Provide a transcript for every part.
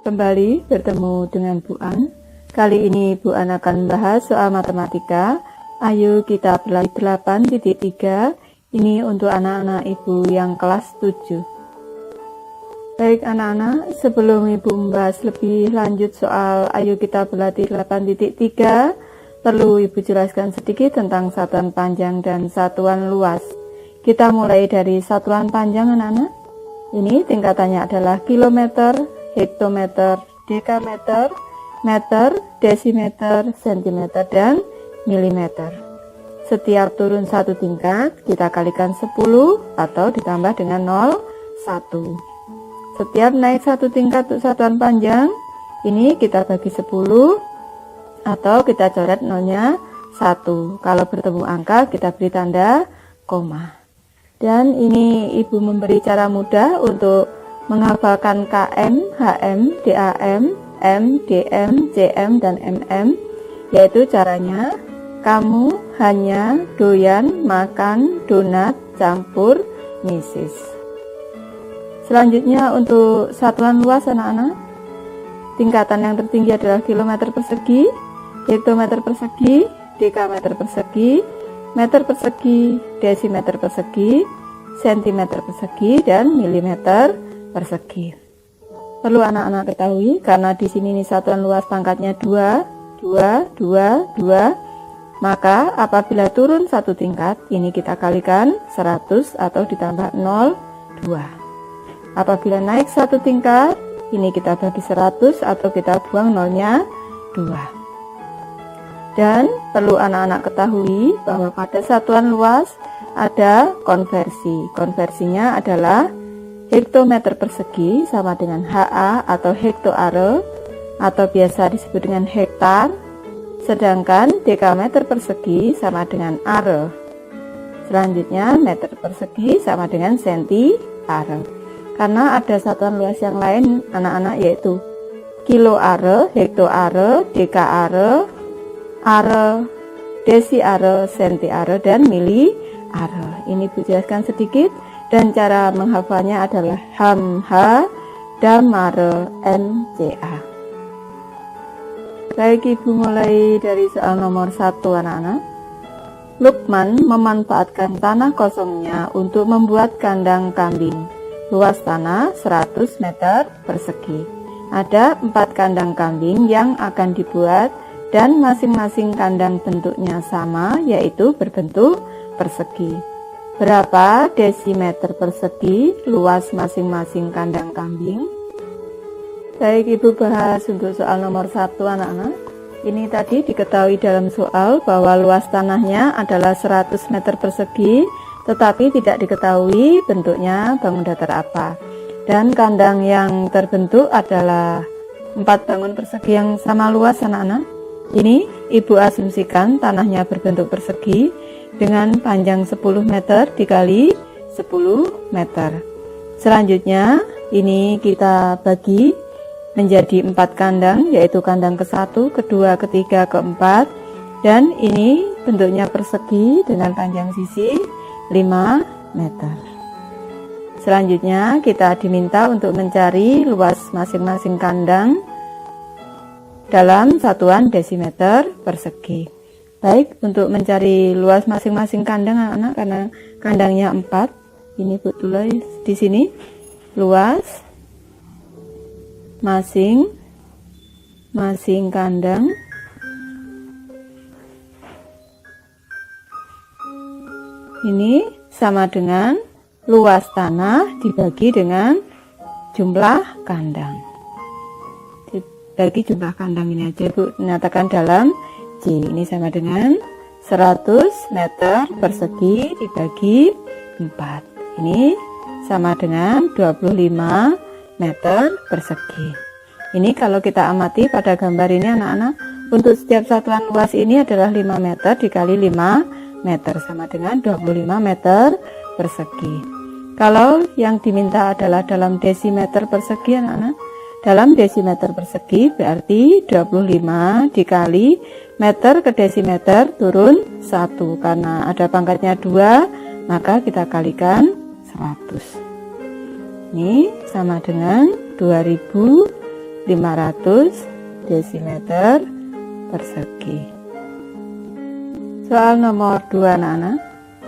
Kembali bertemu dengan Bu An. Kali ini Bu An akan membahas soal matematika. Ayo kita belajar 8.3. Ini untuk anak-anak Ibu yang kelas 7. Baik anak-anak, sebelum Ibu membahas lebih lanjut soal ayo kita berlatih 8.3, perlu Ibu jelaskan sedikit tentang satuan panjang dan satuan luas. Kita mulai dari satuan panjang anak-anak. Ini tingkatannya adalah kilometer, hektometer, dekameter, meter, desimeter, sentimeter, dan milimeter. Setiap turun satu tingkat, kita kalikan 10 atau ditambah dengan 1. Setiap naik satu tingkat untuk satuan panjang, ini kita bagi 10 atau kita coret nolnya 1. Kalau bertemu angka, kita beri tanda koma. Dan ini Ibu memberi cara mudah untuk menghafalkan KM, HM, DAM, M, DM, CM, dan MM, yaitu caranya kamu hanya doyan makan donat campur misis. Selanjutnya untuk satuan luas anak-anak, tingkatan yang tertinggi adalah kilometer persegi, hektometer persegi, dekameter persegi, meter persegi, desimeter persegi, sentimeter persegi, dan milimeter persegi. Perlu anak-anak ketahui karena di sini satuan luas pangkatnya 2, 2, 2, 2, maka apabila turun satu tingkat, ini kita kalikan 100 atau ditambah 0, 2. Apabila naik satu tingkat, ini kita bagi 100 atau kita buang nolnya 2. Dan perlu anak-anak ketahui bahwa pada satuan luas ada konversi. Konversinya adalah hektometer persegi sama dengan HA atau hektoare atau biasa disebut dengan hektar, sedangkan dekameter persegi sama dengan are. Selanjutnya meter persegi sama dengan sentiare. Karena ada satuan luas yang lain anak-anak yaitu kiloare, hektoare, dekaare, are, desiare, sentiare, dan miliare. Ini Bu jelaskan sedikit, dan cara menghafalnya adalah HAM-H, DAM-Mare, NCA. Baik Ibu mulai dari soal nomor 1 anak-anak. Lukman memanfaatkan tanah kosongnya untuk membuat kandang kambing. Luas tanah 100 meter persegi. Ada 4 kandang kambing yang akan dibuat dan masing-masing kandang bentuknya sama, yaitu berbentuk persegi. Berapa desimeter persegi luas masing-masing kandang kambing? Baik Ibu bahas untuk soal nomor 1 anak-anak. Ini tadi diketahui dalam soal bahwa luas tanahnya adalah 100 meter persegi, tetapi tidak diketahui bentuknya bangun datar apa. Dan kandang yang terbentuk adalah 4 bangun persegi yang sama luas anak-anak. Ini Ibu asumsikan tanahnya berbentuk persegi dengan panjang 10 meter dikali 10 meter. Selanjutnya ini kita bagi menjadi 4 kandang, yaitu kandang ke-1, kedua, ketiga, keempat, dan ini bentuknya persegi dengan panjang sisi 5 meter. Selanjutnya kita diminta untuk mencari luas masing-masing kandang dalam satuan desimeter persegi. Baik, untuk mencari luas masing-masing kandang anak-anak, karena kandangnya 4, ini Bu tulis di sini luas masing-masing kandang ini sama dengan luas tanah dibagi dengan jumlah kandang. Bagi jumlah kandang ini aja Bu nyatakan dalam C. Ini sama dengan 100 meter persegi dibagi 4. Ini sama dengan 25 meter persegi. Ini kalau kita amati pada gambar ini anak-anak, untuk setiap satuan luas ini adalah 5 meter dikali 5 meter sama dengan 25 meter persegi. Kalau yang diminta adalah dalam desimeter persegi anak-anak, dalam desimeter persegi berarti 25 dikali meter ke desimeter turun 1. Karena ada pangkatnya 2, maka kita kalikan 100. Ini sama dengan 2000 500 desimeter persegi. Soal nomor 2 anak-anak.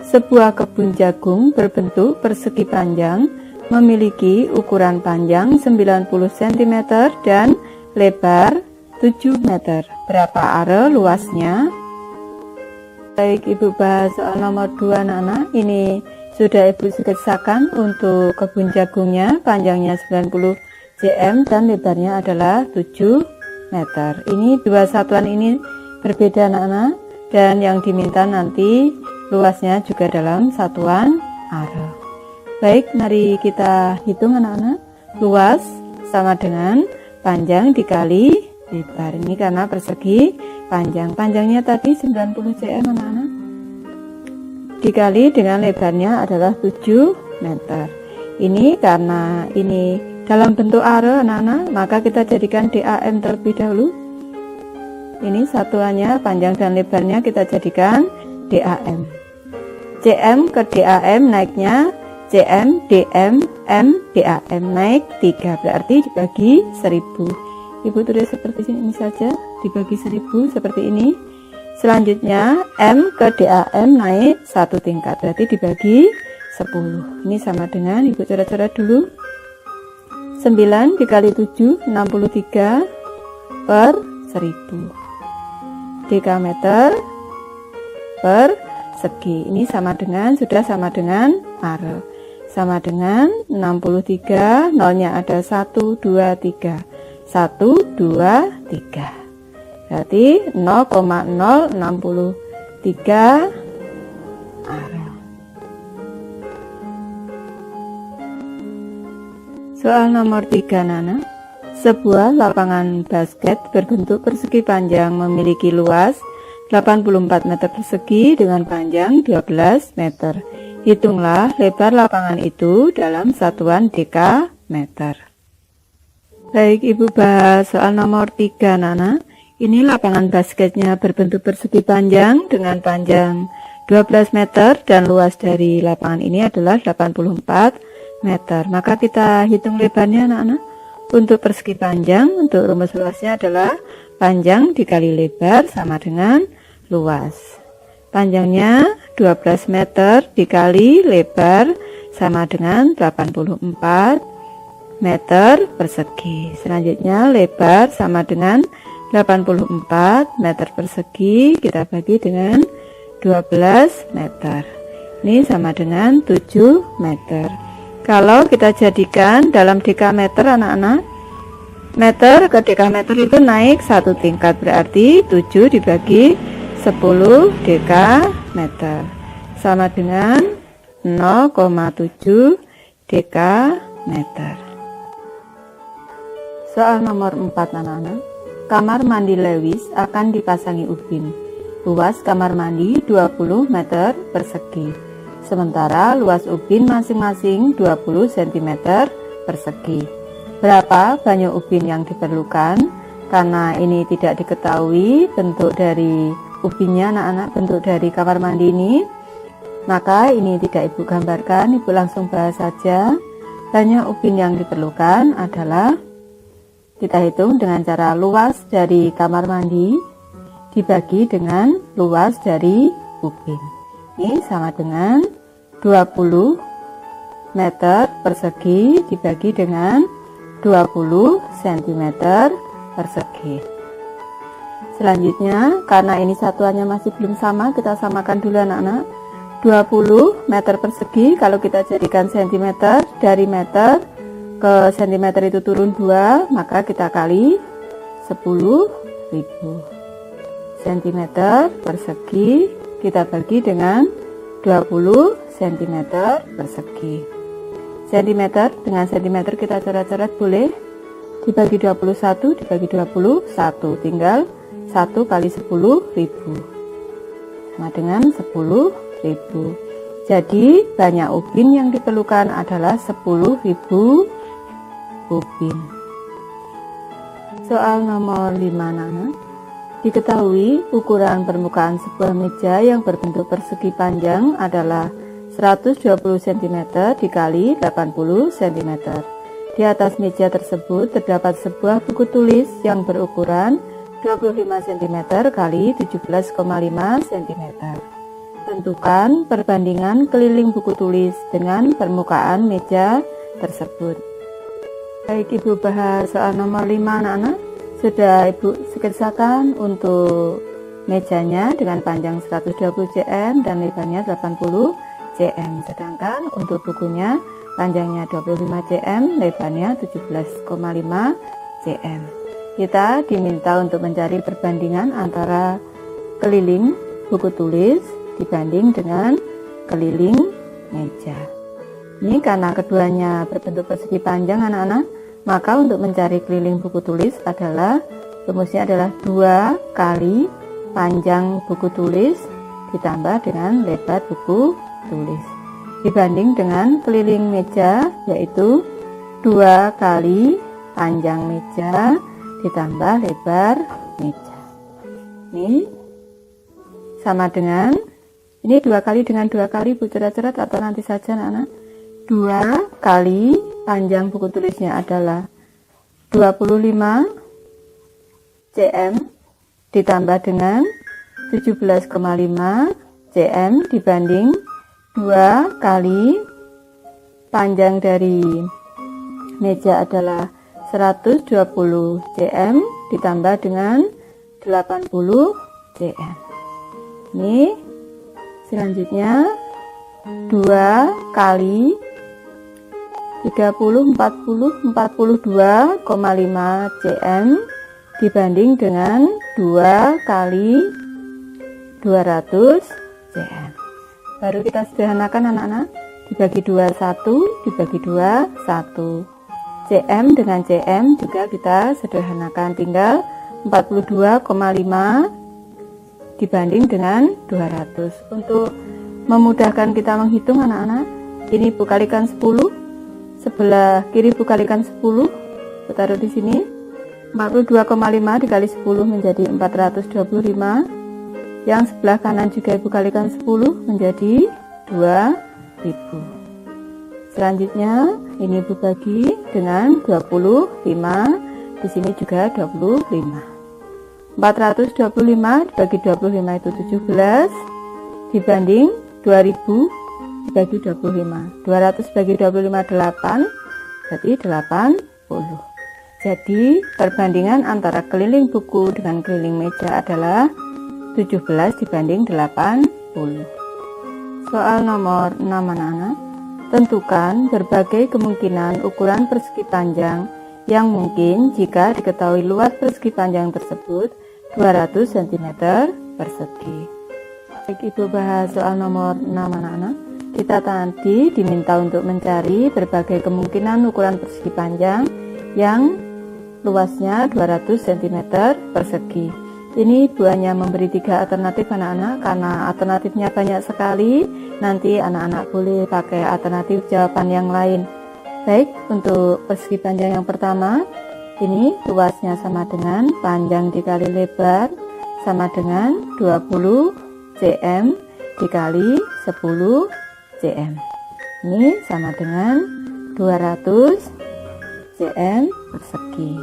Sebuah kebun jagung berbentuk persegi panjang memiliki ukuran panjang 90 cm dan lebar 7 meter. Berapa are luasnya? Baik, Ibu bahas soal nomor 2 anak-anak. Ini sudah Ibu sketsakan untuk kebun jagungnya, panjangnya 90 cm dan lebarnya adalah 7 meter. Ini dua satuan ini berbeda anak-anak, dan yang diminta nanti luasnya juga dalam satuan are. Baik, mari kita hitung anak-anak. Luas sama dengan panjang dikali lebar. Ini karena persegi panjang. Panjangnya tadi 90 cm anak-anak. Dikali dengan lebarnya adalah 7 meter. Ini karena ini dalam bentuk are anak-anak, maka kita jadikan DAM terlebih dahulu. Ini satuannya panjang dan lebarnya kita jadikan DAM. CM ke DAM naiknya CM, DM, M, DAM naik 3, berarti dibagi 1000. Ibu tulis seperti ini saja, dibagi 1000 seperti ini. Selanjutnya M ke DAM naik 1 tingkat, berarti dibagi 10. Ini sama dengan, Ibu coret-coret dulu. 9 dikali 7, 63 per 1000. Dekameter per segi. Ini sama dengan, sudah sama dengan are. Sama dengan 63, nolnya ada 1, 2, 3. 1, 2, 3. Berarti 0,063 are. Soal nomor 3 Nana. Sebuah lapangan basket berbentuk persegi panjang memiliki luas 84 meter persegi dengan panjang 12 meter. Hitunglah lebar lapangan itu dalam satuan dekameter. Baik, Ibu bahas soal nomor 3 Nana. Ini lapangan basketnya berbentuk persegi panjang dengan panjang 12 meter dan luas dari lapangan ini adalah 84 meter. Maka kita hitung lebarnya anak-anak. Untuk persegi panjang, untuk rumus luasnya adalah panjang dikali lebar sama dengan luas. Panjangnya 12 meter dikali lebar sama dengan 84 meter persegi. Selanjutnya lebar sama dengan 84 meter persegi, kita bagi dengan 12 meter. Ini sama dengan 7 meter. Kalau kita jadikan dalam dekameter anak-anak, meter ke dekameter itu naik 1 tingkat, berarti 7 dibagi 10 dekameter sama dengan 0,7 dekameter. Soal nomor 4 anak-anak. Kamar mandi Lewis akan dipasangi ubin. Luas kamar mandi 20 meter persegi. Sementara luas ubin masing-masing 20 cm persegi. Berapa banyak ubin yang diperlukan? Karena ini tidak diketahui bentuk dari ubinnya anak-anak, bentuk dari kamar mandi ini, maka ini tidak Ibu gambarkan, Ibu langsung bahas saja. Banyak ubin yang diperlukan adalah, kita hitung dengan cara luas dari kamar mandi dibagi dengan luas dari ubin. Ini sama dengan 20 meter persegi dibagi dengan 20 cm persegi. Selanjutnya, karena ini satuannya masih belum sama, kita samakan dulu anak-anak. 20 meter persegi, kalau kita jadikan cm, dari meter ke cm itu turun 2, maka kita kali 10.000. cm persegi kita bagi dengan 20 cm persegi. Cm dengan cm kita coret-coret boleh, dibagi 21 dibagi 21, tinggal 1 kali 10.000 sama dengan 10.000. Jadi banyak ubin yang diperlukan adalah 10.000 ubin. Soal nomor 5 anak. Diketahui ukuran permukaan sebuah meja yang berbentuk persegi panjang adalah 120 cm dikali 80 cm. Di atas meja tersebut terdapat sebuah buku tulis yang berukuran 25 cm kali 17,5 cm. Tentukan perbandingan keliling buku tulis dengan permukaan meja tersebut. Baik, Ibu bahas soal nomor 5 anak-anak. Sudah Ibu sketsakan untuk mejanya dengan panjang 120 cm dan lebarnya 80 cm. Sedangkan untuk bukunya panjangnya 25 cm, lebarnya 17,5 cm. Kita diminta untuk mencari perbandingan antara keliling buku tulis dibanding dengan keliling meja. Ini karena keduanya berbentuk persegi panjang anak-anak, maka untuk mencari keliling buku tulis adalah rumusnya adalah 2 kali panjang buku tulis ditambah dengan lebar buku tulis. Dibanding dengan keliling meja, yaitu 2 kali panjang meja ditambah lebar meja. Ini sama dengan, ini 2 kali dengan 2 kali, Bu, coret-coret atau nanti saja anak-anak. 2 kali panjang buku tulisnya adalah 25 cm ditambah dengan 17,5 cm dibanding 2 kali panjang dari meja adalah 120 cm ditambah dengan 80 cm. Ini selanjutnya 2 kali 30, 40, 42,5 cm dibanding dengan 2 kali 200 cm. Baru kita sederhanakan anak-anak, dibagi 2 1, dibagi 2 1. cm dengan cm juga kita sederhanakan, tinggal 42,5 dibanding dengan 200. Untuk memudahkan kita menghitung anak-anak, ini Bu kalikan 10, sebelah kiri Bu kalikan 10, Bu taruh di sini. 42,5 dikali 10 menjadi 425. Yang sebelah kanan juga Ibu kalikan 10 menjadi 2000. Selanjutnya ini Ibu bagi dengan 25, di sini juga 25. 425 dibagi 25 itu 17 dibanding 2000 dibagi 25. 200 bagi 25 8, berarti 80. Jadi perbandingan antara keliling buku dengan keliling meja adalah 17 dibanding 80. Soal nomor 6 anak-anak. Tentukan berbagai kemungkinan ukuran persegi panjang yang mungkin jika diketahui luas persegi panjang tersebut 200 cm persegi. Baik, Ibu bahas soal nomor 6 anak-anak. Kita tadi diminta untuk mencari berbagai kemungkinan ukuran persegi panjang yang luasnya 200 cm persegi. Ini Ibu hanya memberi 3 alternatif anak-anak, karena alternatifnya banyak sekali. Nanti anak-anak boleh pakai alternatif jawaban yang lain. Baik, untuk persegi panjang yang pertama, ini luasnya sama dengan panjang dikali lebar sama dengan 20 cm dikali 10 cm. Ini sama dengan 200 cm persegi.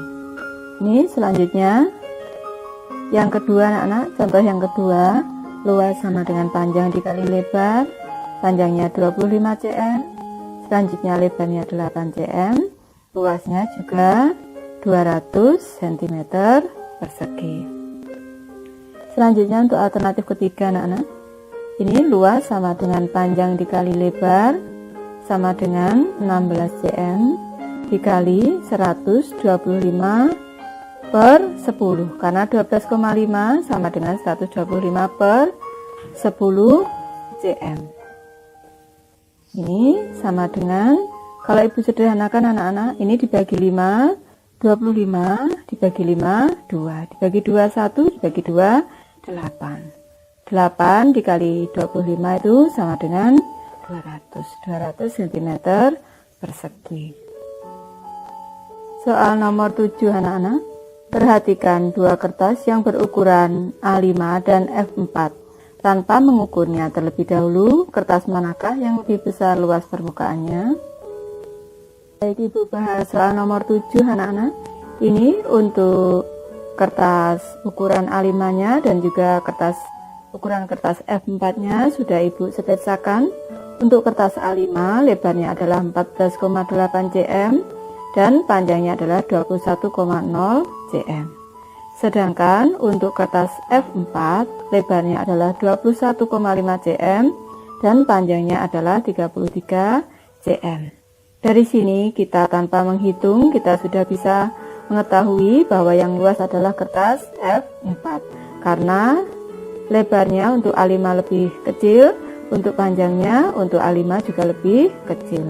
Ini selanjutnya yang kedua anak-anak, contoh yang kedua, luas sama dengan panjang dikali lebar, panjangnya 25 cm, selanjutnya lebarnya 8 cm, luasnya juga 200 cm persegi. Selanjutnya untuk alternatif ketiga anak-anak, ini luas sama dengan panjang dikali lebar sama dengan 16 cm dikali 125 per 10, karena 12,5 sama dengan 125 per 10 cm. Ini sama dengan, kalau Ibu sederhanakan anak-anak, ini dibagi 5, 25 dibagi 5, 2, dibagi 2, 1, dibagi 2, 8. 8 dikali 25 itu sama dengan 200 cm persegi. Soal nomor 7 anak-anak. Perhatikan 2 kertas yang berukuran A5 dan F4. Tanpa mengukurnya terlebih dahulu, kertas manakah yang lebih besar luas permukaannya? Baik, Ibu bahas soal nomor 7 anak-anak. Ini untuk kertas ukuran A5-nya dan juga ukuran kertas F4-nya sudah Ibu sketsakan. Untuk kertas A5 lebarnya adalah 14,8 cm dan panjangnya adalah 21,0 cm. Sedangkan untuk kertas F4 lebarnya adalah 21,5 cm dan panjangnya adalah 33 cm. Dari sini kita tanpa menghitung kita sudah bisa mengetahui bahwa yang luas adalah kertas F4 karena lebarnya untuk A5 lebih kecil, untuk panjangnya untuk A5 juga lebih kecil.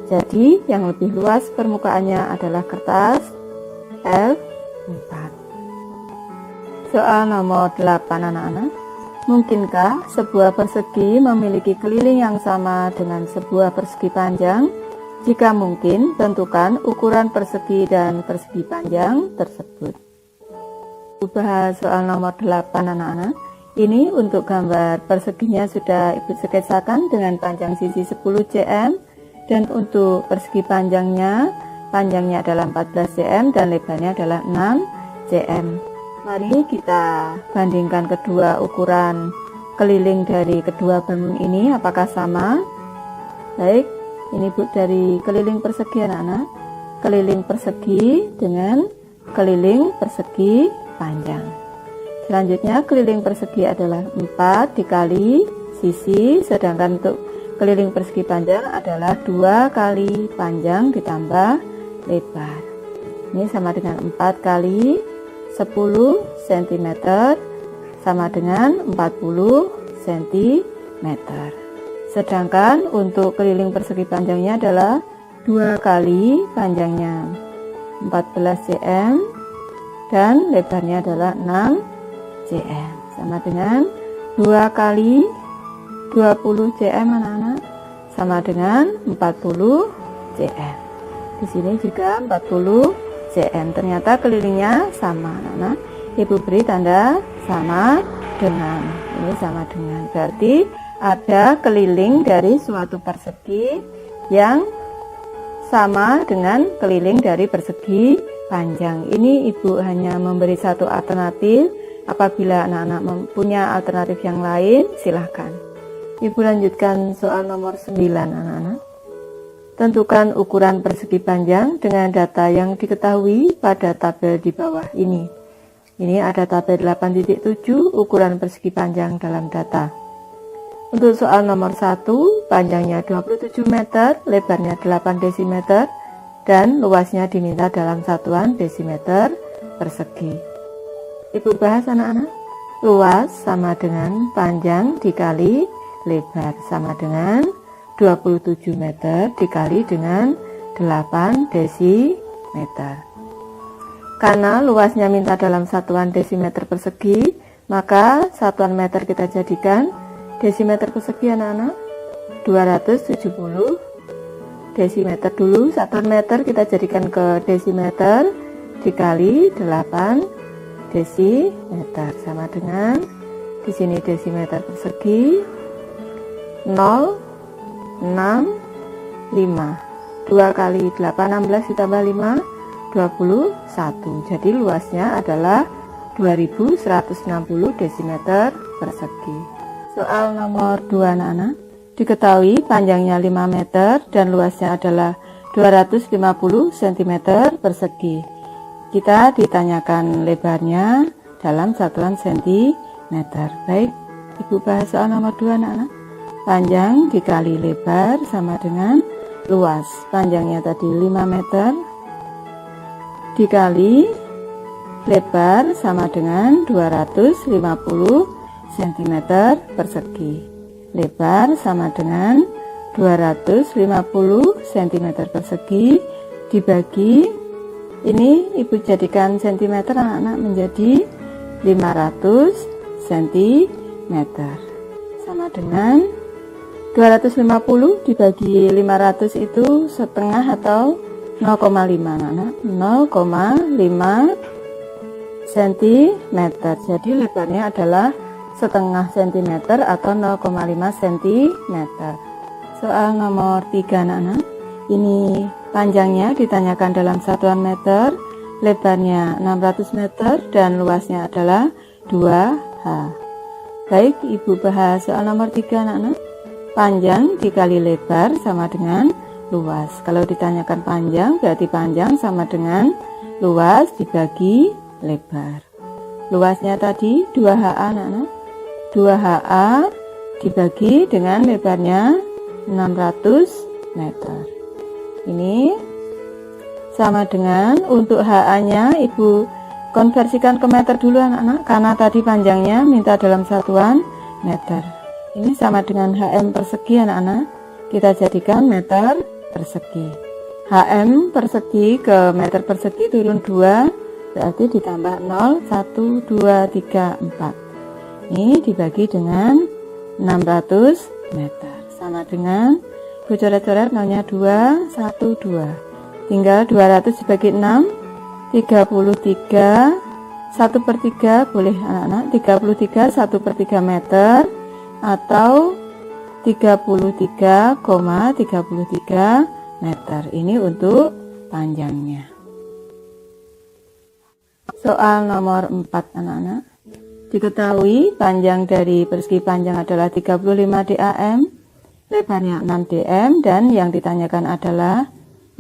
Jadi yang lebih luas permukaannya adalah kertas F4. Soal nomor 8 anak-anak. Mungkinkah sebuah persegi memiliki keliling yang sama dengan sebuah persegi panjang? Jika mungkin, tentukan ukuran persegi dan persegi panjang tersebut. Bahas soal nomor 8 anak-anak. Ini untuk gambar perseginya sudah Ibu sketsakan dengan panjang sisi 10 cm dan untuk persegi panjangnya adalah 14 cm dan lebarnya adalah 6 cm. Mari kita bandingkan kedua ukuran keliling dari kedua bangun ini apakah sama. Baik, ini Bu dari keliling persegi anak-anak. Keliling persegi dengan keliling persegi panjang. Selanjutnya keliling persegi adalah 4 dikali sisi, sedangkan untuk keliling persegi panjang adalah 2 kali panjang ditambah lebar. Ini sama dengan 4 kali 10 cm sama dengan 40 cm. Sedangkan untuk keliling persegi panjangnya adalah 2 kali panjangnya 14 cm dan lebarnya adalah 6 cm sama dengan 2 kali 20 cm anak-anak sama dengan 40 cm. Di sini juga 40 cm. Ternyata kelilingnya sama anak-anak. Ibu beri tanda sama dengan. Ini sama dengan. Berarti ada keliling dari suatu persegi yang sama dengan keliling dari persegi panjang. Ini Ibu hanya memberi satu alternatif. Apabila anak-anak mempunyai alternatif yang lain, silahkan. Ibu lanjutkan soal nomor 9 anak-anak. Tentukan ukuran persegi panjang dengan data yang diketahui pada tabel di bawah ini. Ini ada tabel 8.7 ukuran persegi panjang dalam data. Untuk soal nomor 1, panjangnya 27 meter, lebarnya 8 desimeter, dan luasnya diminta dalam satuan desimeter persegi. Ibu bahas anak-anak. Luas sama dengan panjang dikali lebar sama dengan 27 meter dikali dengan 8 desimeter. Karena luasnya minta dalam satuan desimeter persegi, maka satuan meter kita jadikan desimeter persegi anak-anak. 270 desimeter dulu, satuan meter kita jadikan ke desimeter dikali 8 desimeter sama dengan di sini desimeter persegi 0,65. 2 kali 8 16 ditambah 5 21. Jadi luasnya adalah 2160 desimeter persegi. Soal nomor 2 anak-anak. Diketahui panjangnya 5 meter dan luasnya adalah 250 cm persegi. Kita ditanyakan lebarnya dalam satuan cm. Baik, Ibu bahas soal nomor 2 anak-anak. Panjang dikali lebar sama dengan luas. Panjangnya tadi 5 meter dikali lebar sama dengan 250 cm persegi. Lebar sama dengan 250 cm persegi dibagi, ini Ibu jadikan cm anak-anak menjadi 500 cm sama dengan 250 dibagi 500 itu setengah atau 0,5 anak-anak. 0,5 cm. Jadi lebarnya adalah setengah cm atau 0,5 cm. Soal nomor 3 anak-anak. Ini Panjangnya ditanyakan dalam satuan meter, lebarnya 600 meter, dan luasnya adalah 2H. Baik, Ibu bahas soal nomor 3 anak-anak. Panjang dikali lebar sama dengan luas. Kalau ditanyakan panjang, berarti panjang sama dengan luas dibagi lebar. Luasnya tadi 2HA anak-anak. 2HA dibagi dengan lebarnya 600 meter. Ini sama dengan, untuk HA-nya Ibu konversikan ke meter dulu anak-anak, karena tadi panjangnya minta dalam satuan meter. Ini sama dengan HM persegi anak-anak, kita jadikan meter persegi. HM persegi ke meter persegi turun 2, berarti ditambah 0, 1, 2, 3, 4. Ini dibagi dengan 600 meter, sama dengan, coret-coret nolnya 2, 1, 2. Tinggal 200 dibagi 6, 33, 1/3 boleh anak-anak, 33 1/3 meter, atau 33,33 meter. Ini untuk panjangnya. Soal nomor 4 anak-anak. Diketahui panjang dari persegi panjang adalah 35 DAM, lebarnya 6 dm, dan yang ditanyakan adalah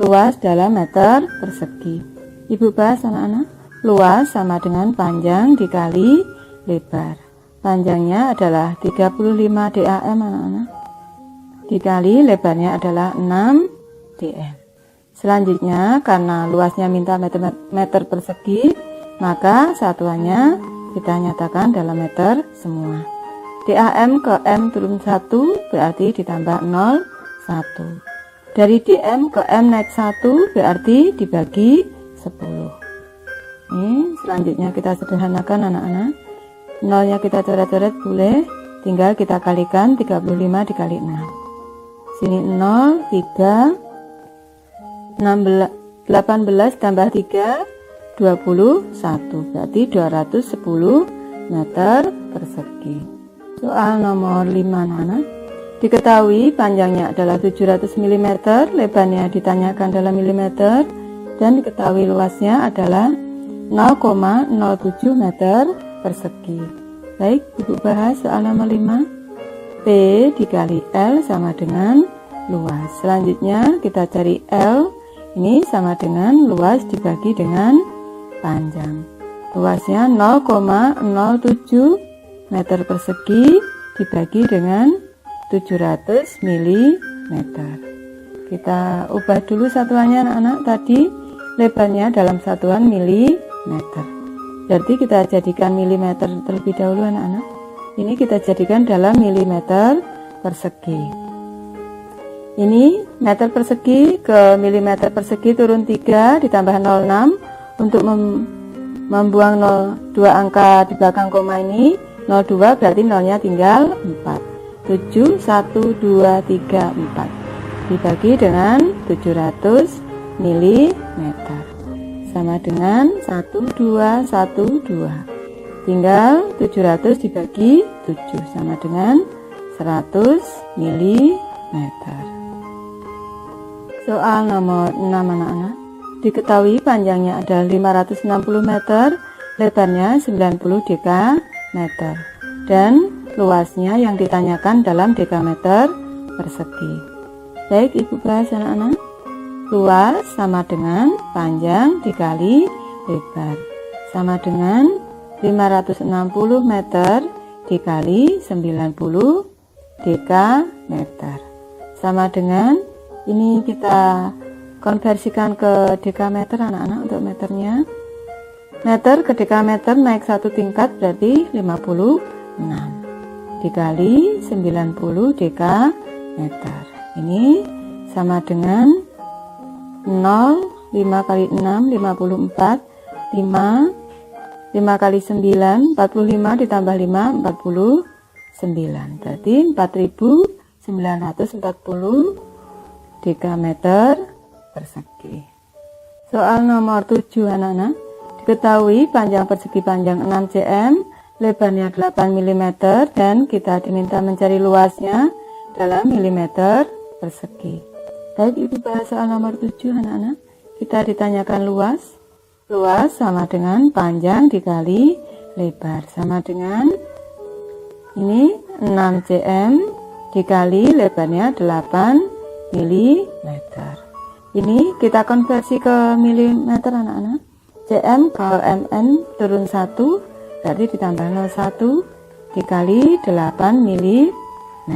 luas dalam meter persegi. Ibu bahas anak-anak, luas sama dengan panjang dikali lebar. Panjangnya adalah 35 DAM anak-anak, dikali lebarnya adalah 6 dm. Selanjutnya, karena luasnya minta meter persegi, maka satuannya kita nyatakan dalam meter semua. DAM ke M turun 1, berarti ditambah 0, 1. Dari DM ke M naik 1, berarti dibagi 10. Ini selanjutnya kita sederhanakan anak-anak. Nolnya kita coret-coret boleh, tinggal kita kalikan 35 dikali 6. Sini 0, 3, 18 tambah 3, 21, berarti 210 meter persegi. Soal nomor 5 anak. Diketahui panjangnya adalah 700 mm, lebarnya ditanyakan dalam milimeter, dan diketahui luasnya adalah 0,07 meter persegi. Baik, Ibu bahas soal nomor 5. P dikali L sama dengan luas. Selanjutnya kita cari L, ini sama dengan luas dibagi dengan panjang. Luasnya 0,07 meter persegi dibagi dengan 700 mm. Kita ubah dulu satuannya anak-anak. Tadi lebarnya dalam satuan milimeter, berarti kita jadikan milimeter terlebih dahulu anak-anak. Ini kita jadikan dalam milimeter persegi. Ini meter persegi ke milimeter persegi turun 3, ditambah 06. Untuk membuang 2 angka di belakang koma ini 02, berarti nolnya tinggal 4. 7, 1, 2, 3, 4 dibagi dengan 700 mm, sama dengan 1, 2, 1, 2. Tinggal 700 dibagi 7 sama dengan 100 mm. Soal nomor 6 anak-anak. Diketahui panjangnya adalah 560 meter, lebarnya 90 dekameter, dan luasnya yang ditanyakan dalam dekameter persegi. Baik, Ibu bahas anak-anak. Luas sama dengan panjang dikali lebar, sama dengan 560 meter dikali 90 dekameter, sama dengan, ini kita konversikan ke dekameter anak-anak. Untuk meternya, meter ke dekameter naik 1 tingkat, berarti 56 dikali 90 dekameter. Ini sama dengan 0, 5 kali 6, 54, 5 kali 9, 45, ditambah 5, 49, berarti 4940 dekameter persegi. Soal nomor 7 anak-anak. Diketahui panjang persegi panjang 6 cm, lebarnya 8 mm, dan kita diminta mencari luasnya dalam milimeter persegi. Baik, Ibu bahas soal nomor 7 anak-anak. Kita ditanyakan luas. Luas sama dengan panjang dikali lebar. Sama dengan ini 6 cm dikali lebarnya 8 mm. Ini kita konversi ke milimeter anak-anak. cm ke mn turun 1, berarti ditambah 01 dikali 8 mm.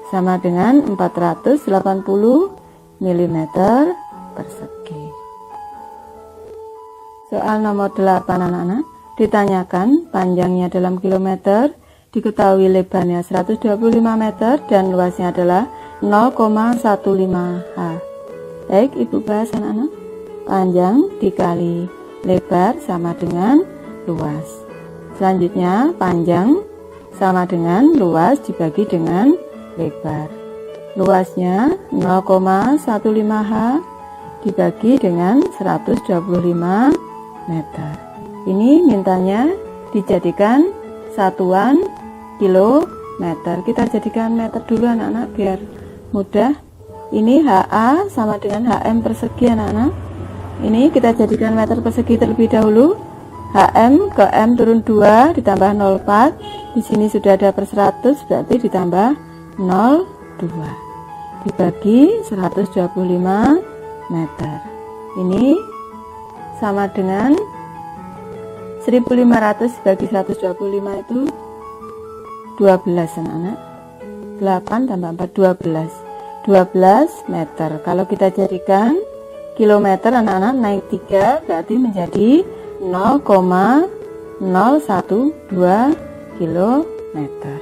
Sama dengan 480 mm persegi. Soal nomor 8 anak-anak, ditanyakan panjangnya dalam kilometer, diketahui lebarnya 125 meter dan luasnya adalah 0,15 h. Baik, Ibu bahas anak-anak. Panjang dikali lebar sama dengan luas. Selanjutnya panjang sama dengan luas dibagi dengan lebar. Luasnya 0,15 h dibagi dengan 125 meter. Ini mintanya dijadikan satuan kilometer. Kita jadikan meter dulu anak-anak biar mudah. Ini HA sama dengan HM persegi anak-anak. Ini kita jadikan meter persegi terlebih dahulu. HM ke M turun 2 ditambah 0,4. Di sini sudah ada per 100, berarti ditambah 0,2 dibagi 125 meter. Ini sama dengan 1500 bagi 125 itu 12 anak-anak. 8 tambah 4 12 meter. Kalau kita jadikan kilometer anak-anak naik 3 berarti menjadi 0,012 kilometer.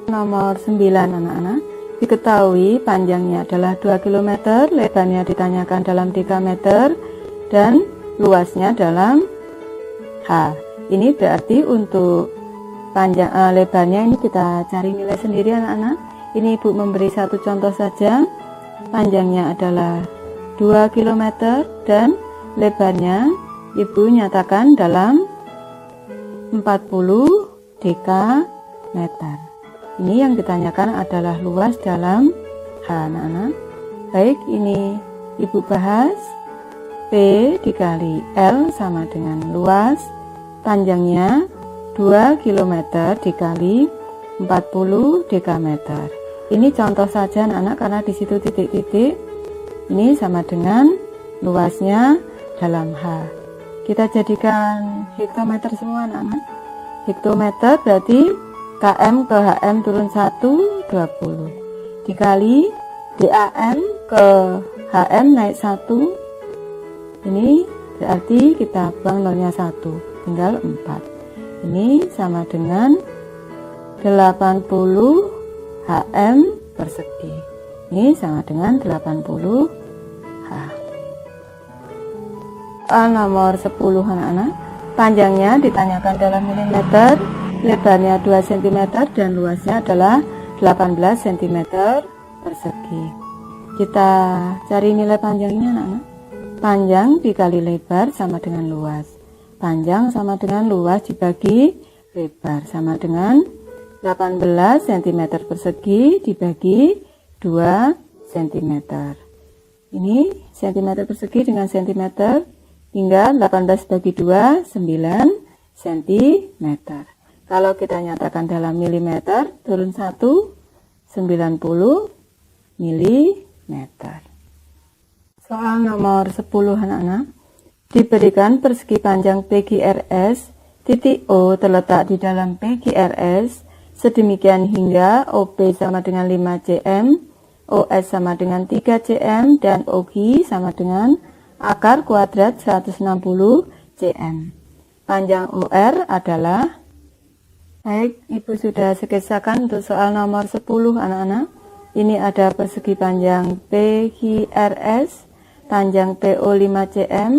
Nomor 9 anak-anak, diketahui panjangnya adalah 2 km, lebarnya ditanyakan dalam dekameter dan luasnya dalam H. Ini berarti untuk panjang lebarnya ini kita cari nilai sendiri anak-anak. Ini Ibu memberi satu contoh saja. Panjangnya adalah 2 km dan lebarnya Ibu nyatakan dalam 40 dekameter. Ini yang ditanyakan adalah luas dalam H anak-anak. Baik, ini Ibu bahas. P dikali L sama dengan luas, panjangnya 2 km dikali 40 dekameter. Ini contoh saja anak-anak karena di situ titik-titik. Ini sama dengan luasnya dalam H. Kita jadikan hektometer semua anak-anak. Hektometer berarti km ke hm turun 1 20 dikali dam ke hm naik 1. Ini berarti kita buang nolnya 1, tinggal 4. Ini sama dengan 80 hm persegi. Ini sama dengan 80 h. Nomor 10 anak-anak, panjangnya ditanyakan dalam milimeter, lebarnya 2 cm dan luasnya adalah 18 cm persegi. Kita cari nilai panjangnya anak-anak. Panjang dikali lebar sama dengan luas. Panjang sama dengan luas dibagi lebar sama dengan 18 cm persegi dibagi 2 cm. Ini cm persegi dengan cm, hingga 18 bagi 2 9 cm. Kalau kita nyatakan dalam milimeter turun 1 90 mm. Soal nomor 10 anak-anak, diberikan persegi panjang PQRS, titik O terletak di dalam PQRS, sedemikian hingga OP sama dengan 5 cm, OS sama dengan 3 cm, dan OQ sama dengan akar kuadrat 160 cm. Panjang OR adalah, baik, Ibu sudah sketsakan untuk soal nomor 10 anak-anak. Ini ada persegi panjang PQRS, panjang PO 5 cm,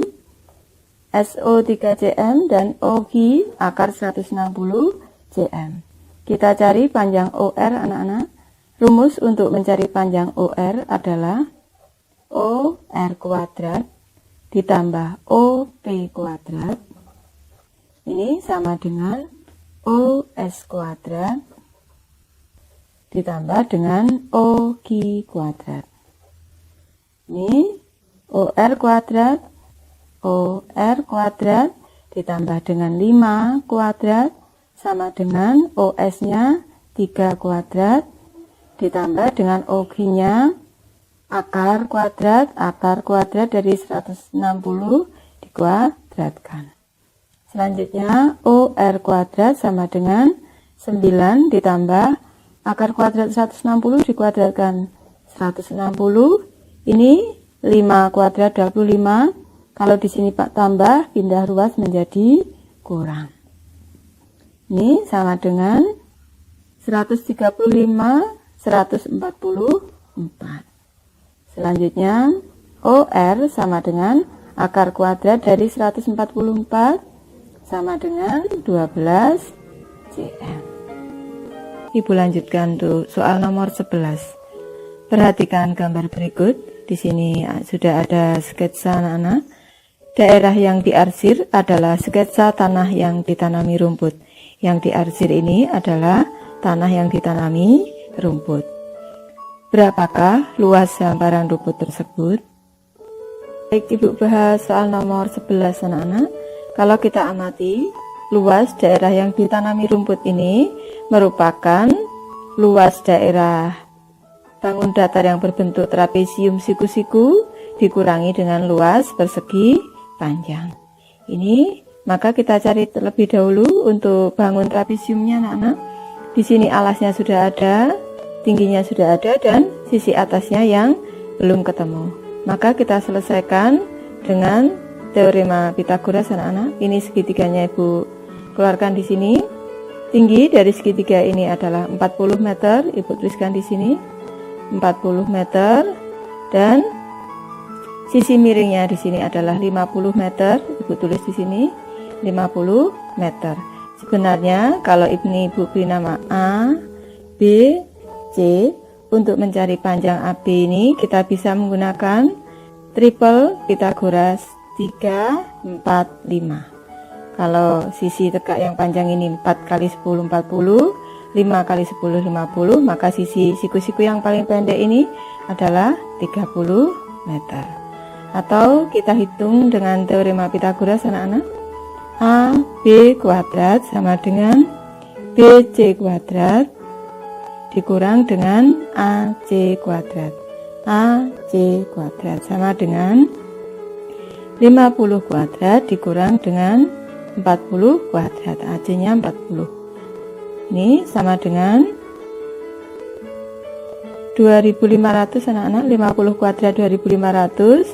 SO 3 cm, dan OQ akar 160 cm. Kita cari panjang OR anak-anak. Rumus untuk mencari panjang OR adalah OR kuadrat ditambah OP kuadrat. Ini sama dengan OS kuadrat ditambah dengan OQ kuadrat. Ini OR kuadrat ditambah dengan 5 kuadrat sama dengan OS-nya 3 kuadrat ditambah dengan OG-nya akar kuadrat dari 160 dikuadratkan. Selanjutnya OR kuadrat sama dengan 9 ditambah akar kuadrat 160 dikuadratkan 160. Ini 5 kuadrat 25. Kalau di sini Pak tambah, pindah ruas menjadi kurang. Ini sama dengan 135, 144. Selanjutnya, OR sama dengan akar kuadrat dari 144 sama dengan 12 cm. Ibu lanjutkan untuk soal nomor 11. Perhatikan gambar berikut. Di sini sudah ada sketsa anak-anak. Daerah yang diarsir adalah sketsa tanah yang ditanami rumput. Yang diarsir ini adalah tanah yang ditanami rumput. Berapakah luas hamparan rumput tersebut? Baik, Ibu bahas soal nomor 11 anak-anak. Kalau kita amati, luas daerah yang ditanami rumput ini merupakan luas daerah bangun datar yang berbentuk trapesium siku-siku dikurangi dengan luas persegi panjang. Ini maka kita cari terlebih dahulu untuk bangun trapesiumnya anak-anak. Di sini alasnya sudah ada, tingginya sudah ada, dan sisi atasnya yang belum ketemu. Maka kita selesaikan dengan teorema Pythagoras anak-anak. Ini segitiganya Ibu keluarkan di sini. Tinggi dari segitiga ini adalah 40 meter. Ibu tuliskan di sini 40 meter, dan sisi miringnya di sini adalah 50 meter. Ibu tulis di sini 50 meter. Sebenarnya kalau ini Ibu beri nama A, B, C, untuk mencari panjang AB ini kita bisa menggunakan triple Pythagoras 3, 4, 5. Kalau sisi tegak yang panjang ini 4 kali 10, 40, 5 kali 10, 50, maka sisi siku-siku yang paling pendek ini adalah 30 meter. Atau kita hitung dengan teorema Pythagoras anak-anak. A B kuadrat sama dengan BC kuadrat dikurang dengan AC kuadrat. AC kuadrat sama dengan 50 kuadrat dikurang dengan 40 kuadrat. AC-nya 40. Ini sama dengan 2500 anak-anak. 50 kuadrat 2500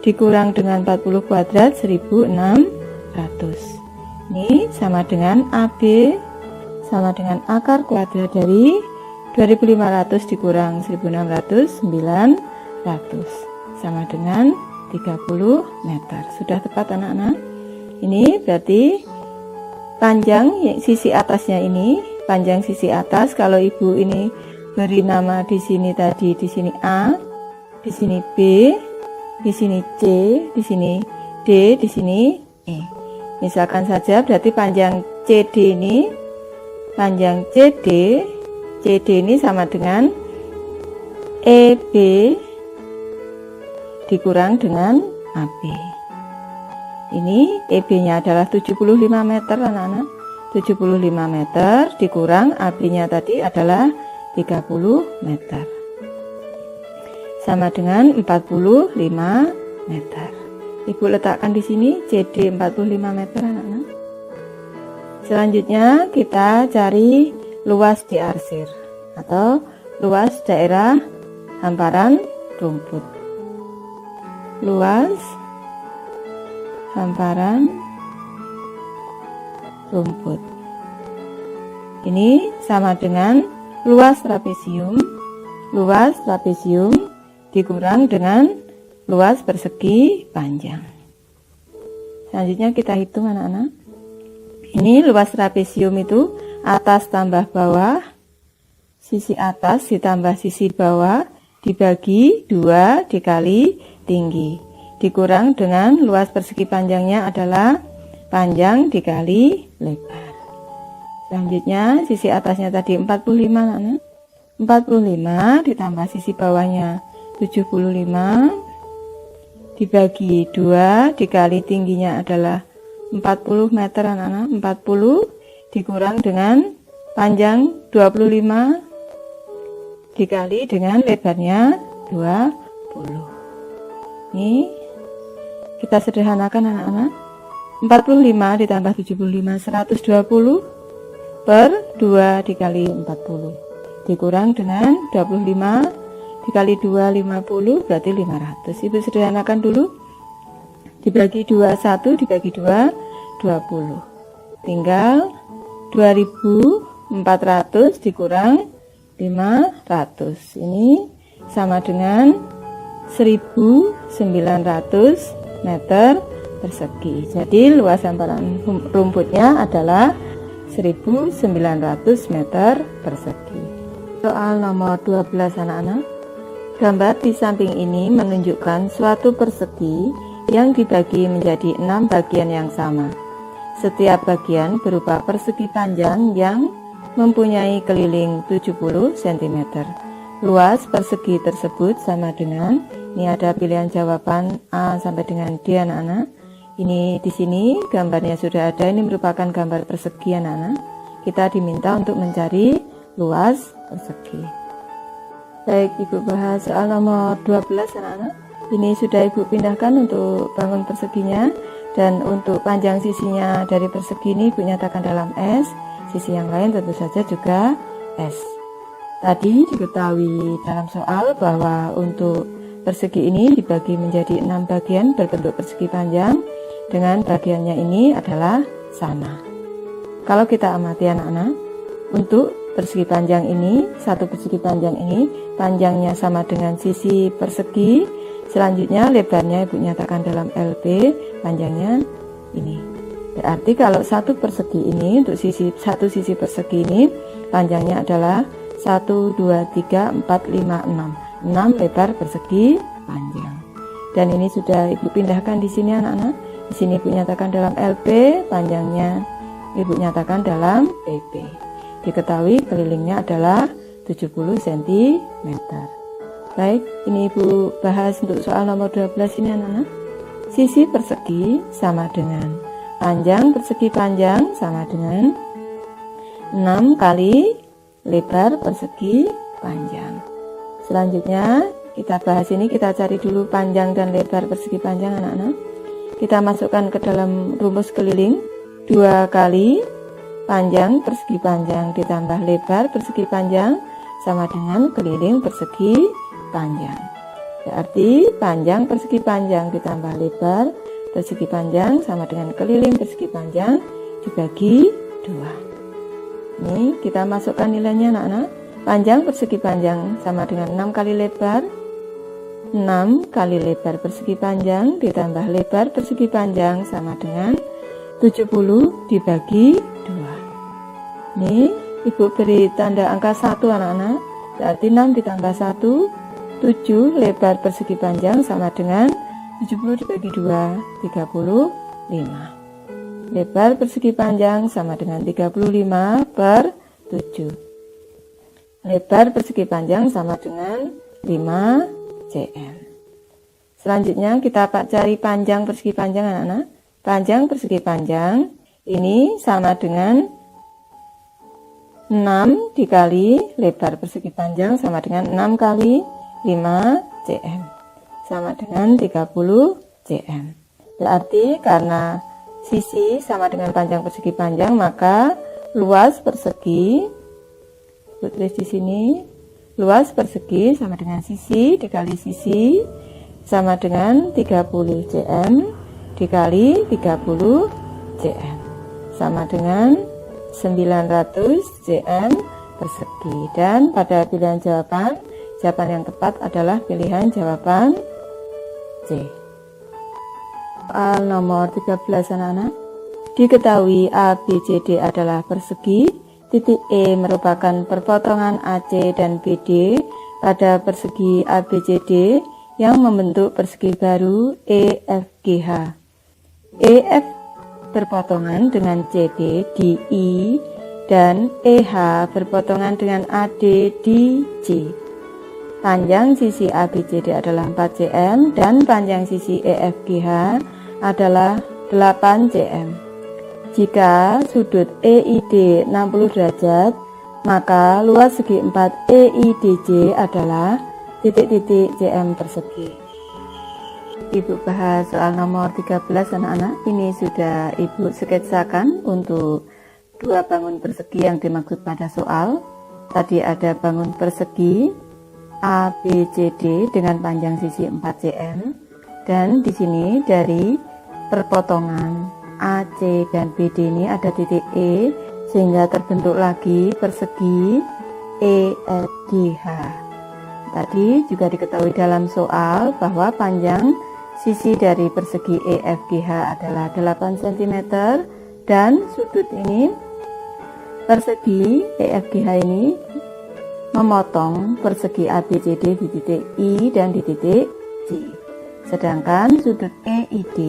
dikurang dengan 40 kuadrat 1600. Ini sama dengan AB sama dengan akar kuadrat dari 2500 dikurang 1600, 900 sama dengan 30 meter. Sudah tepat anak-anak? Ini berarti panjang sisi atasnya ini, panjang sisi atas. Kalau Ibu ini beri nama di sini tadi, di sini A, di sini B, di sini C, di sini D, di sini E. Misalkan saja berarti panjang CD ini, panjang CD ini sama dengan EB dikurang dengan AB. Ini EB-nya adalah 75 meter anak-anak. 75 meter dikurang AB-nya tadi adalah 30 meter. Sama dengan 45 meter. Ibu letakkan di sini CD 45 meter anak-anak. Selanjutnya kita cari luas diarsir atau luas daerah hamparan rumput. Luas hamparan rumput ini sama dengan luas trapesium dikurang dengan luas persegi panjang. Selanjutnya kita hitung anak-anak. Ini luas trapesium itu atas tambah bawah, sisi atas ditambah sisi bawah dibagi 2 dikali tinggi dikurang dengan luas persegi panjangnya adalah panjang dikali lebar. Selanjutnya sisi atasnya tadi 45 anak. 45 ditambah sisi bawahnya 75 dibagi 2 dikali tingginya adalah 40 meter anak-anak, 40 dikurang dengan panjang 25 dikali dengan lebarnya 20. Ini kita sederhanakan anak-anak. 45 ditambah 75 120 per 2 dikali 40 dikurang dengan 25 dikali 2 50 berarti 500. Ibu sederhanakan dulu. Dibagi 2 1 dibagi 2 20. Tinggal 2400 dikurang 500. Ini sama dengan 1900 meter persegi. Jadi luas hamparan rumputnya adalah 1900 meter persegi. Soal nomor 12 anak-anak. Gambar di samping ini menunjukkan suatu persegi yang dibagi menjadi 6 bagian yang sama. Setiap bagian berupa persegi panjang yang mempunyai keliling 70 cm. Luas persegi tersebut sama dengan, ini ada pilihan jawaban A sampai dengan D anak-anak. Ini di sini gambarnya sudah ada, ini merupakan gambar persegi anak-anak. Kita diminta untuk mencari luas persegi. Baik, Ibu bahas soal nomor 12 anak-anak. Ini sudah Ibu pindahkan untuk bangun perseginya, dan untuk panjang sisinya dari persegi ini Ibu nyatakan dalam S. Sisi yang lain tentu saja juga S. Tadi diketahui dalam soal bahwa untuk persegi ini dibagi menjadi 6 bagian berbentuk persegi panjang dengan bagiannya ini adalah sama. Kalau kita amati anak-anak, untuk persegi panjang ini, satu persegi panjang ini panjangnya sama dengan sisi persegi, selanjutnya lebarnya Ibu nyatakan dalam LB, panjangnya ini. Berarti kalau satu persegi ini, untuk satu sisi persegi ini panjangnya adalah 1, 2, 3, 4, 5, 6 lebar persegi panjang. Dan ini sudah Ibu pindahkan di sini anak-anak. Di sini Ibu nyatakan dalam LB, panjangnya Ibu nyatakan dalam PP. Diketahui kelilingnya adalah 70 cm. Baik, ini Ibu bahas untuk soal nomor 12 ini anak-anak. Sisi persegi sama dengan panjang persegi panjang sama dengan 6 kali lebar persegi panjang. Selanjutnya kita bahas ini, kita cari dulu panjang dan lebar persegi panjang anak-anak. Kita masukkan ke dalam rumus keliling, 2 kali panjang persegi panjang ditambah lebar persegi panjang sama dengan keliling persegi panjang. Berarti panjang persegi panjang ditambah lebar persegi panjang sama dengan keliling persegi panjang dibagi 2. Ini kita masukkan nilainya anak-anak. Panjang persegi panjang sama dengan 6 kali lebar. 6 kali lebar persegi panjang ditambah lebar persegi panjang sama dengan 70 dibagi 2. Ini Ibu beri tanda angka 1 anak-anak. Berarti 6 ditambah 1, 7 lebar persegi panjang sama dengan 70 dibagi 2, 35. Lebar persegi panjang sama dengan 35 per 7. Lebar persegi panjang sama dengan 5 cm. Selanjutnya kita cari panjang persegi panjang anak-anak. Panjang persegi panjang ini sama dengan 6 dikali lebar persegi panjang sama dengan 6 kali 5 cm sama dengan 30 cm. Berarti karena sisi sama dengan panjang persegi panjang, maka luas persegi, tulis di sini, luas persegi sama dengan sisi dikali sisi sama dengan 30 cm dikali 30 cm sama dengan 900 cm persegi. Dan pada pilihan jawaban yang tepat adalah pilihan jawaban C. Soal nomor 13 anak-anak. Diketahui ABCD adalah persegi, titik E merupakan perpotongan AC dan BD pada persegi ABCD yang membentuk persegi baru EFGH. EF berpotongan dengan CD di I dan EH berpotongan dengan AD di C. panjang sisi ABCD adalah 4 cm dan panjang sisi EFGH adalah 8 cm. Jika sudut EID 60 derajat, maka luas segi 4 EIDJ adalah titik-titik cm persegi. Ibu bahas soal nomor 13 anak-anak. Ini sudah Ibu sketsakan untuk dua bangun persegi yang dimaksud pada soal. Tadi ada bangun persegi ABCD dengan panjang sisi 4 cm, dan di sini dari perpotongan AC dan BD ini ada titik E sehingga terbentuk lagi persegi EFGH. Tadi juga diketahui dalam soal bahwa panjang sisi dari persegi EFGH adalah 8 cm dan sudut ini, persegi EFGH ini memotong persegi ABCD di titik I dan di titik C. Sedangkan sudut EID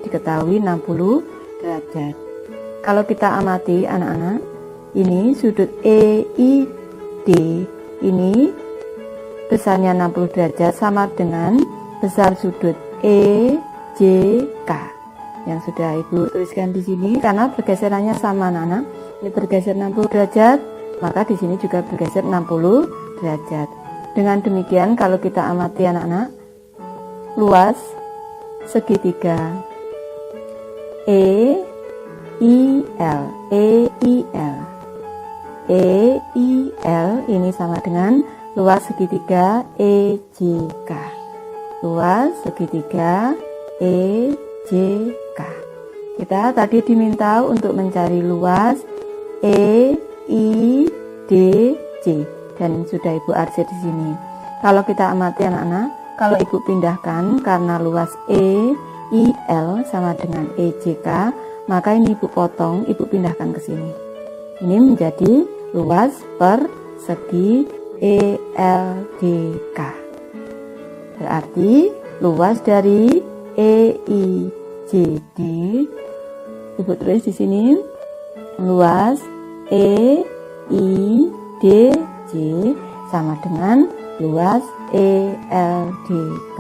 diketahui 60 derajat. Kalau kita amati anak-anak, ini sudut EID ini besarnya 60 derajat sama dengan besar sudut EJK yang sudah Ibu tuliskan di sini. Karena pergeserannya sama anak-anak, ini bergeser 60 derajat, maka di sini juga bergeser 60 derajat. Dengan demikian kalau kita amati anak-anak, luas segitiga EIL ini sama dengan luas segitiga EJK. Luas segitiga EJK. Kita tadi diminta untuk mencari luas EIDJ dan sudah Ibu arsir di sini. Kalau kita amati anak-anak, kalau Ibu pindahkan karena luas EIL sama dengan EJK, maka ini Ibu potong, Ibu pindahkan ke sini. Ini menjadi luas persegi ELDK. Berarti luas dari EIJD, Ibu tulis di sini, luas EIDJ sama dengan luas ELDK.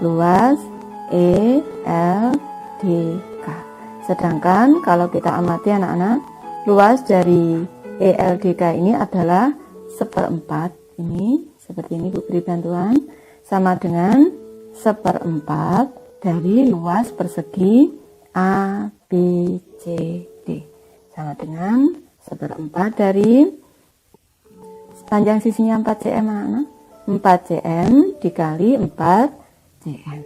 Luas ELDK. Sedangkan kalau kita amati anak-anak, luas dari ELDK ini adalah 1/4. Ini seperti ini Bu beri bantuan, sama dengan 1/4 dari luas persegi ABCD, sama dengan 1/4 dari panjang sisinya 4 cm anak-anak. 4 cm dikali 4 cm,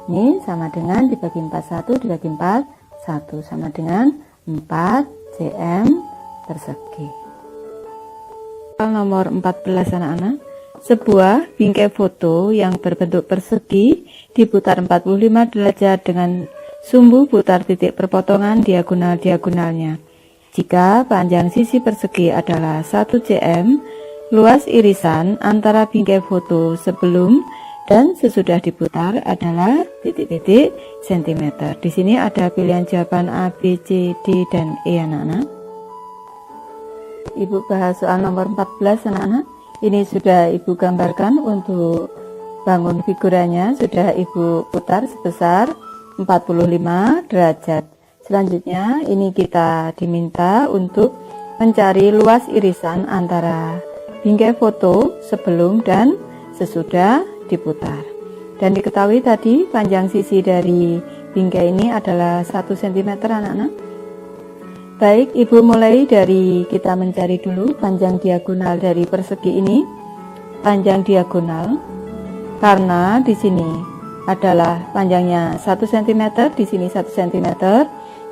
ini sama dengan dibagi 41 dibagi 41 sama dengan 4 cm persegi. Nomor 14 anak-anak, sebuah bingkai foto yang berbentuk persegi diputar 45 derajat dengan sumbu putar titik perpotongan diagonal-diagonalnya. Jika panjang sisi persegi adalah 1 cm, luas irisan antara bingkai foto sebelum dan sesudah diputar adalah titik-titik cm. Di sini ada pilihan jawaban A, B, C, D, dan E anak-anak. Ibu bahas soal nomor 14 anak-anak. Ini sudah Ibu gambarkan untuk bangun figurannya, sudah Ibu putar sebesar 45 derajat. Selanjutnya ini kita diminta untuk mencari luas irisan antara bingkai foto sebelum dan sesudah diputar. Dan diketahui tadi panjang sisi dari bingkai ini adalah 1 cm anak-anak. Baik, Ibu mulai dari kita mencari dulu panjang diagonal dari persegi ini. Panjang diagonal, karena di sini adalah panjangnya 1 cm, di sini 1 cm,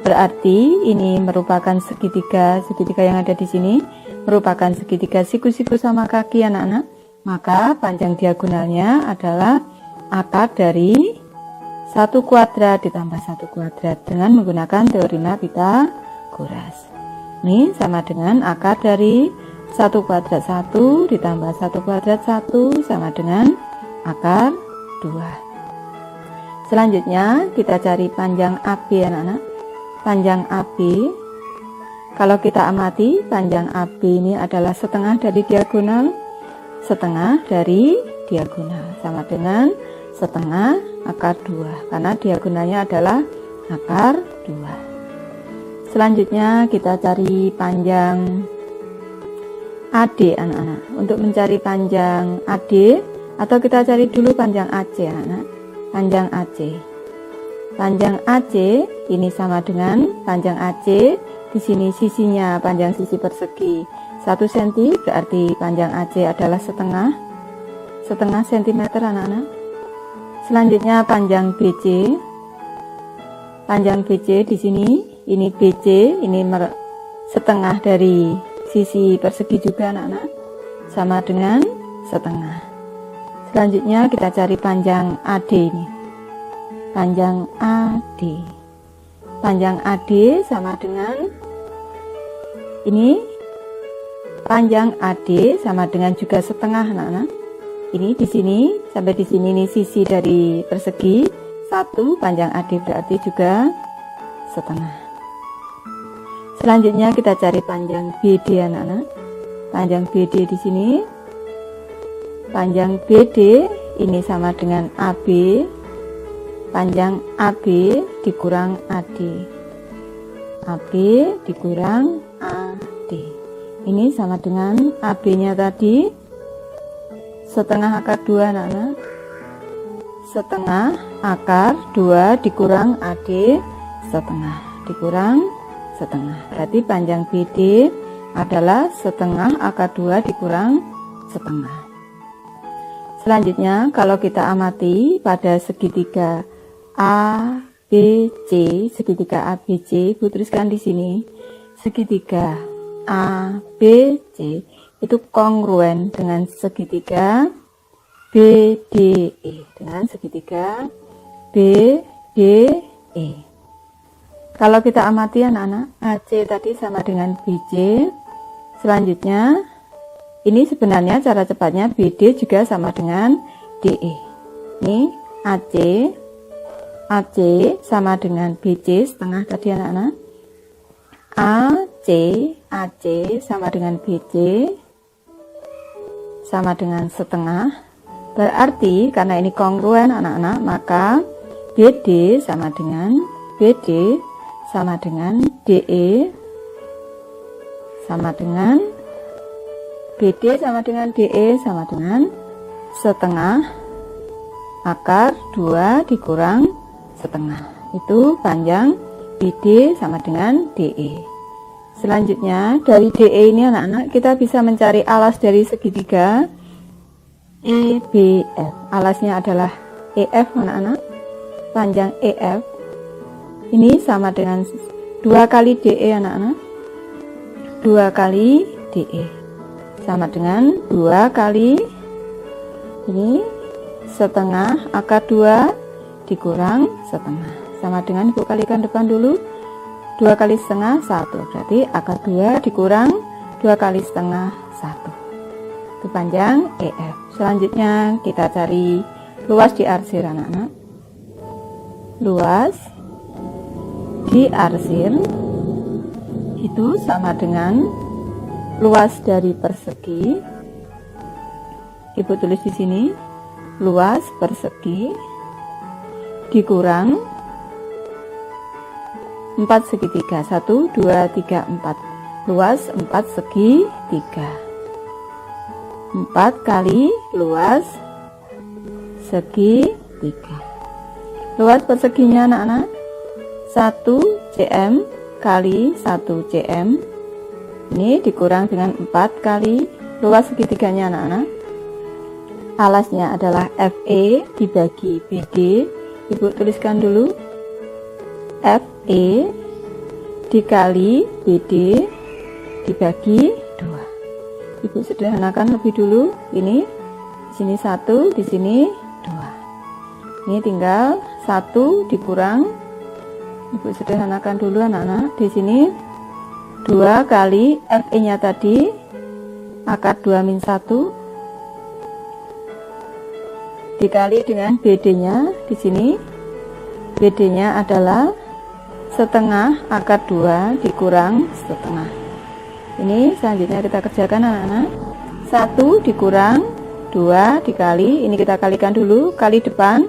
berarti ini merupakan segitiga yang ada di sini merupakan segitiga siku-siku sama kaki anak-anak. Maka panjang diagonalnya adalah akar dari 1 kuadrat ditambah 1 kuadrat dengan menggunakan teorema Pythagoras. Ini sama dengan akar dari 1 kuadrat 1 ditambah 1 kuadrat 1 sama dengan akar 2. Selanjutnya kita cari panjang AB anak-anak. Panjang AB, kalau kita amati panjang AB ini adalah setengah dari diagonal. setengah dari diagonal, sama dengan setengah akar 2, karena diagonalnya adalah akar 2. Selanjutnya kita cari panjang AD anak-anak. Untuk mencari panjang AD, atau kita cari dulu panjang AC anak-anak. Panjang AC. Panjang AC ini sama dengan panjang AC. Di sini sisinya panjang sisi persegi 1 cm, berarti panjang AC adalah setengah sentimeter anak-anak. Selanjutnya panjang BC. Panjang BC di sini, ini BC, ini setengah dari sisi persegi juga anak-anak, sama dengan setengah. Selanjutnya kita cari panjang AD ini. Panjang AD. Panjang AD sama dengan ini, panjang AD sama dengan juga setengah anak-anak. Ini di sini sampai di sini, ini sisi dari persegi 1, panjang AD berarti juga setengah. Selanjutnya kita cari panjang BD anak-anak. Panjang BD di sini, panjang BD ini sama dengan AB. Panjang AB dikurang AD. AB dikurang AD. Ini sama dengan AB-nya tadi setengah akar 2 anak-anak. Setengah akar 2 dikurang AD setengah dikurang setengah. Berarti panjang BD adalah setengah akar 2 dikurang setengah. Selanjutnya kalau kita amati pada segitiga ABC, segitiga ABC, Ibu tuliskan di sini, segitiga ABC itu kongruen dengan segitiga BDE, dengan segitiga BDE. Kalau kita amati anak-anak, AC tadi sama dengan BC. Selanjutnya ini sebenarnya cara cepatnya BD juga sama dengan DE. Ini AC sama dengan BC setengah tadi anak-anak. AC sama dengan BC sama dengan setengah. Berarti karena ini kongruen anak-anak, maka BD sama dengan DE sama dengan BD sama dengan DE sama dengan setengah akar 2 dikurang setengah. Itu panjang BD sama dengan DE. Selanjutnya dari DE ini anak-anak kita bisa mencari alas dari segitiga EBF. Alasnya adalah EF anak-anak. Panjang EF ini sama dengan 2 kali DE anak-anak. 2 kali DE sama dengan 2 kali ini setengah akar 2 dikurang setengah, sama dengan Ibu kalikan depan dulu, 2 kali setengah 1, berarti akar 2 dikurang 2 kali setengah 1. Itu panjang EF. Selanjutnya kita cari luas diarsir anak-anak. Luas diarsir itu sama dengan luas dari persegi. Ibu tulis di sini, luas persegi dikurang 4 segitiga. 1, 2, 3, 4. Luas 4 segi 3. 4 kali luas segi 3. Luas perseginya anak-anak 1 cm kali 1 cm. Ini dikurang dengan 4 kali luas segitiganya anak-anak. Alasnya adalah FE dibagi BD. Ibu tuliskan dulu, FE dikali BD dibagi 2. Ibu sederhanakan lebih dulu. Ini di sini 1, di sini 2. Ini tinggal 1 dikurang, Ibu sederhanakan dulu anak-anak. Di sini 2 kali FE nya tadi akar 2 min 1 dikali dengan BD-nya. Di sini BD-nya adalah setengah akar 2 dikurang setengah. Ini selanjutnya kita kerjakan anak-anak. 1 dikurang 2 dikali, ini kita kalikan dulu, kali depan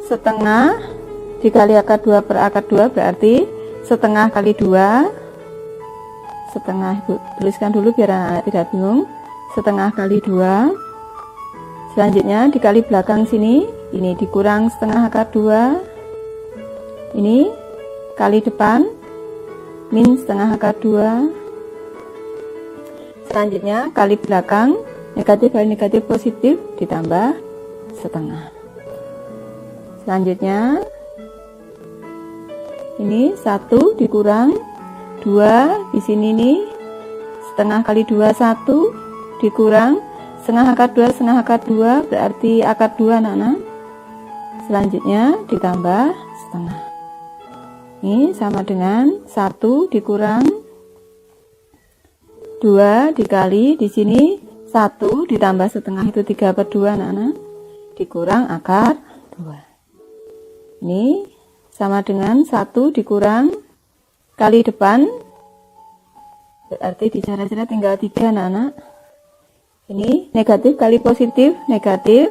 setengah dikali akar 2 per akar 2 berarti setengah kali 2, setengah, Ibu tuliskan dulu biar anak tidak bingung, setengah kali 2. Selanjutnya dikali belakang sini, ini dikurang setengah akar 2, ini kali depan min setengah akar 2. Selanjutnya kali belakang, negatif kali negatif positif ditambah setengah. Selanjutnya ini 1 dikurang 2, di sini nih setengah kali 2 1 dikurang setengah akar 2 berarti akar 2 anak-anak. Selanjutnya ditambah setengah. Ini sama dengan 1 dikurang 2 dikali, di sini 1 ditambah setengah itu 3 per 2 anak-anak, dikurang akar 2. Ini sama dengan 1 dikurang kali depan, berarti di cara-cara tinggal 3 anak-anak. Ini negatif kali positif, negatif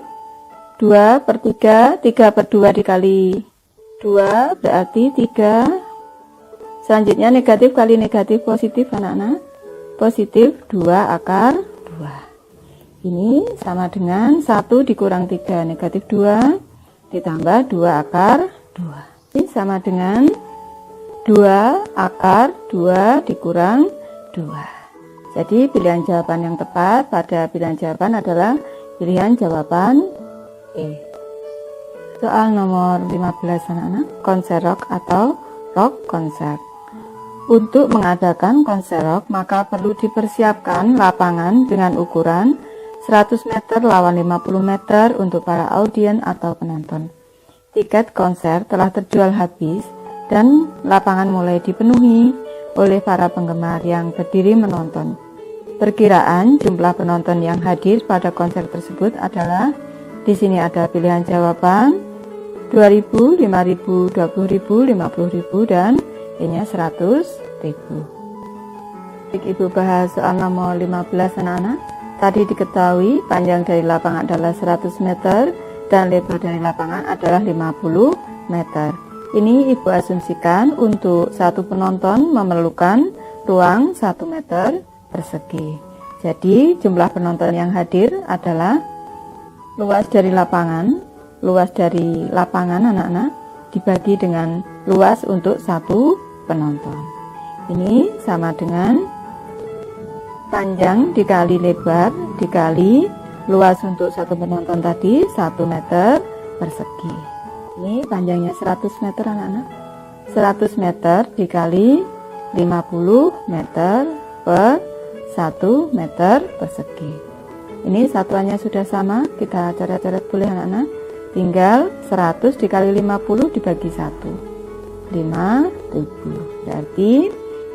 2 per 3, 3 per 2 dikali 2 berarti 3. Selanjutnya negatif kali negatif positif anak-anak, positif 2 akar 2. Ini sama dengan 1 dikurang 3, negatif 2 ditambah 2 akar 2. Ini sama dengan 2 akar 2 dikurang 2. Jadi pilihan jawaban yang tepat pada pilihan jawaban adalah pilihan jawaban E. Soal nomor 15 anak-anak, konser rock atau rock konser. Untuk mengadakan konser rock, maka perlu dipersiapkan lapangan dengan ukuran 100 meter lawan 50 meter untuk para audien atau penonton. Tiket konser telah terjual habis dan lapangan mulai dipenuhi oleh para penggemar yang berdiri menonton. Perkiraan jumlah penonton yang hadir pada konser tersebut adalah, di sini ada pilihan jawaban 2.000, 5.000, 20.000, 50.000 dan ini 100.000. Ibu bahas soal nomor 15 anak-anak. Tadi diketahui panjang dari lapangan adalah 100 meter dan lebar dari lapangan adalah 50 meter. Ini Ibu asumsikan untuk satu penonton memerlukan ruang 1 meter persegi. Jadi jumlah penonton yang hadir adalah luas dari lapangan anak-anak dibagi dengan luas untuk satu penonton. Ini sama dengan panjang dikali lebar dikali luas untuk satu penonton tadi 1 meter persegi. Ini panjangnya 100 meter anak-anak. 100 meter dikali 50 meter per 1 meter persegi. Ini satuannya sudah sama, kita coret-coret boleh anak-anak. Tinggal 100 dikali 50 dibagi 1. 5.000. Berarti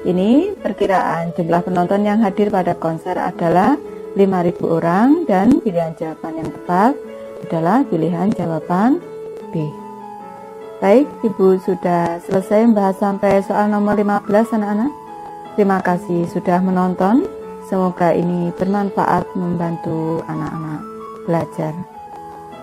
ini perkiraan jumlah penonton yang hadir pada konser adalah 5.000 orang dan pilihan jawaban yang tepat adalah pilihan jawaban B. Baik, Ibu sudah selesai membahas sampai soal nomor 15 anak-anak. Terima kasih sudah menonton. Semoga ini bermanfaat membantu anak-anak belajar.